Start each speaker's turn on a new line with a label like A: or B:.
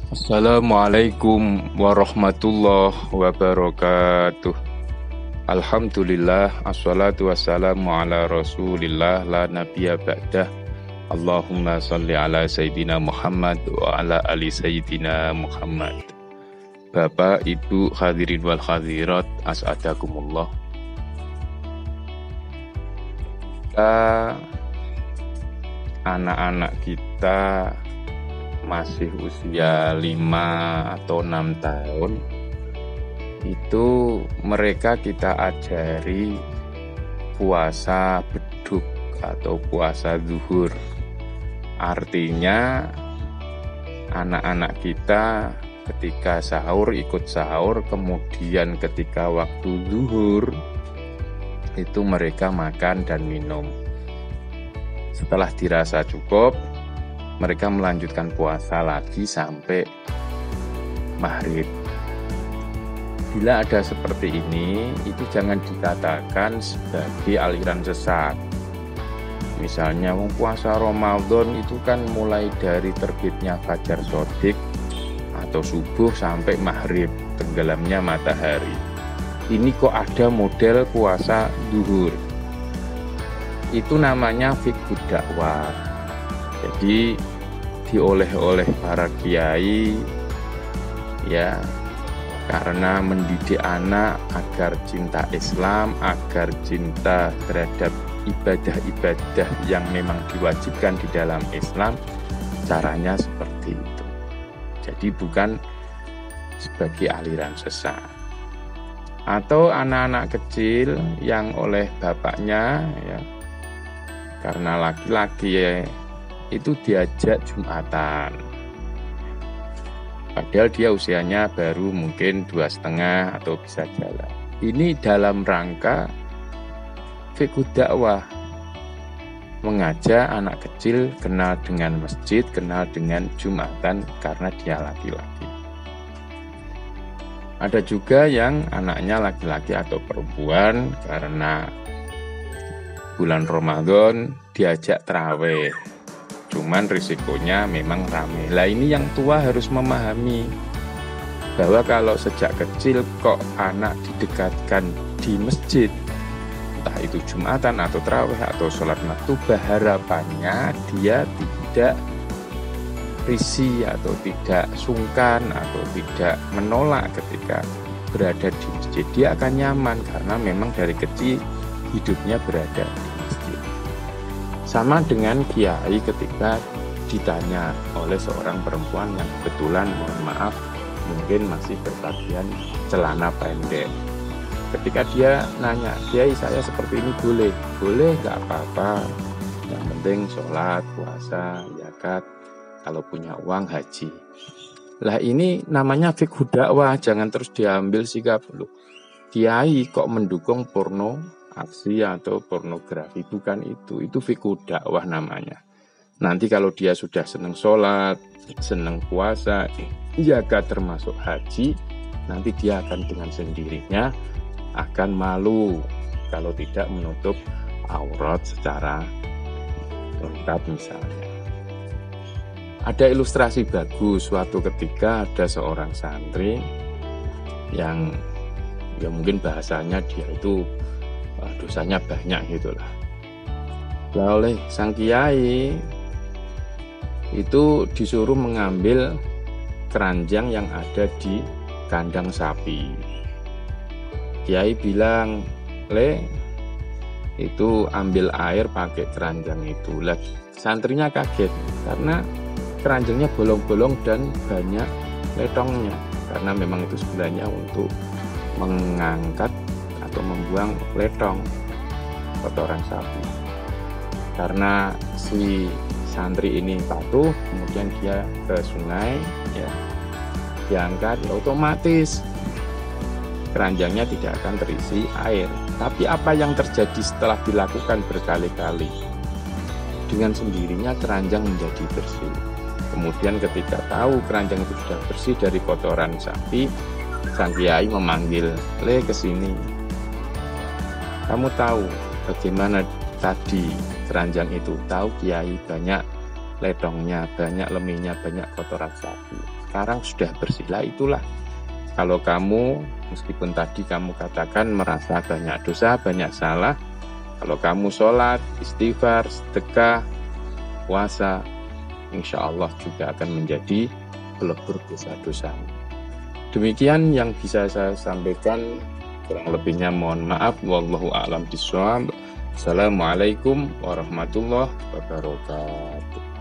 A: Assalamualaikum warahmatullahi wabarakatuh. Alhamdulillah, assalatu wassalamu ala rasulillah, la nabiyya ba'dah. Allahumma salli ala Sayyidina Muhammad wa ala ali Sayyidina Muhammad. Bapak, Ibu, hadirin wal hadirat, as'adakumullah. Anak-anak kita masih usia 5 atau 6 tahun, itu mereka kita ajari puasa beduk atau puasa zuhur. Artinya anak-anak kita ketika sahur ikut sahur, kemudian ketika waktu zuhur itu mereka makan dan minum. Setelah dirasa cukup, mereka melanjutkan puasa lagi sampai maghrib. Bila ada seperti ini, itu jangan dikatakan sebagai aliran sesat. Misalnya puasa Ramadan itu kan mulai dari terbitnya fajar shodiq atau subuh sampai maghrib, tenggelamnya matahari. Ini kok ada model puasa zuhur. Itu namanya fiqhud dakwah. Jadi dioleh-oleh para kiai ya, karena mendidik anak agar cinta Islam, agar cinta terhadap ibadah-ibadah yang memang diwajibkan di dalam Islam, caranya seperti itu. Jadi bukan sebagai aliran sesat. Atau anak-anak kecil yang oleh bapaknya ya, karena laki-laki ya, itu diajak Jumatan, padahal dia usianya baru mungkin 2,5 atau bisa jalan. Ini dalam rangka fiqh dakwah, mengajak anak kecil kenal dengan masjid, kenal dengan Jumatan karena dia laki-laki. Ada juga yang anaknya laki-laki atau perempuan karena bulan Ramadan diajak tarawih, cuman risikonya memang rame. Lah ini yang tua harus memahami bahwa kalau sejak kecil kok anak didekatkan di masjid, entah itu Jumatan atau tarawih atau sholat maktubah, harapannya dia tidak risih atau tidak sungkan atau tidak menolak ketika berada di masjid. Dia akan nyaman karena memang dari kecil hidupnya berada di masjid. Sama dengan kiai ketika ditanya oleh seorang perempuan yang kebetulan, mohon maaf, mungkin masih berpakaian celana pendek. Ketika dia nanya, "Kiai, saya seperti ini boleh?" "Boleh, gak apa-apa. Yang penting sholat, puasa, zakat, kalau punya uang haji." Lah ini namanya fiqh dakwah, jangan terus diambil sikap lu. Kiai kok mendukung porno aksi atau pornografi, bukan itu fiqh dakwah namanya. Nanti kalau dia sudah senang sholat, senang puasa, zakat termasuk haji, nanti dia akan dengan sendirinya akan malu kalau tidak menutup aurat secara lengkap. Misalnya ada ilustrasi bagus, suatu ketika ada seorang santri yang ya mungkin bahasanya dia itu dosanya banyak gitulah. Lah oleh sang kiai itu disuruh mengambil keranjang yang ada di kandang sapi. Kiai bilang, "Le, itu ambil air pakai keranjang itu." Lah santrinya kaget karena keranjangnya bolong-bolong dan banyak letongnya, karena memang itu sebenarnya untuk mengangkat atau membuang letong kotoran sapi. Karena si santri ini patuh, kemudian dia ke sungai ya, diangkat, ya otomatis keranjangnya tidak akan terisi air. Tapi apa yang terjadi setelah dilakukan berkali-kali? Dengan sendirinya keranjang menjadi bersih. Kemudian ketika tahu keranjang itu sudah bersih dari kotoran sapi, sang kiai memanggil, "Le, kesini. Kamu tahu bagaimana tadi keranjang itu?" "Tahu Kiai, banyak letongnya, banyak lemihnya, banyak kotoran sapi. Sekarang sudah bersihlah, itulah. Kalau kamu, meskipun tadi kamu katakan merasa banyak dosa, banyak salah, kalau kamu sholat, istighfar, sedekah, puasa, insya Allah juga akan menjadi pelebur dosa-dosamu. Demikian yang bisa saya sampaikan, kurang lebihnya mohon maaf. Wallahu a'lam bishawab. Assalamualaikum warahmatullahi wabarakatuh.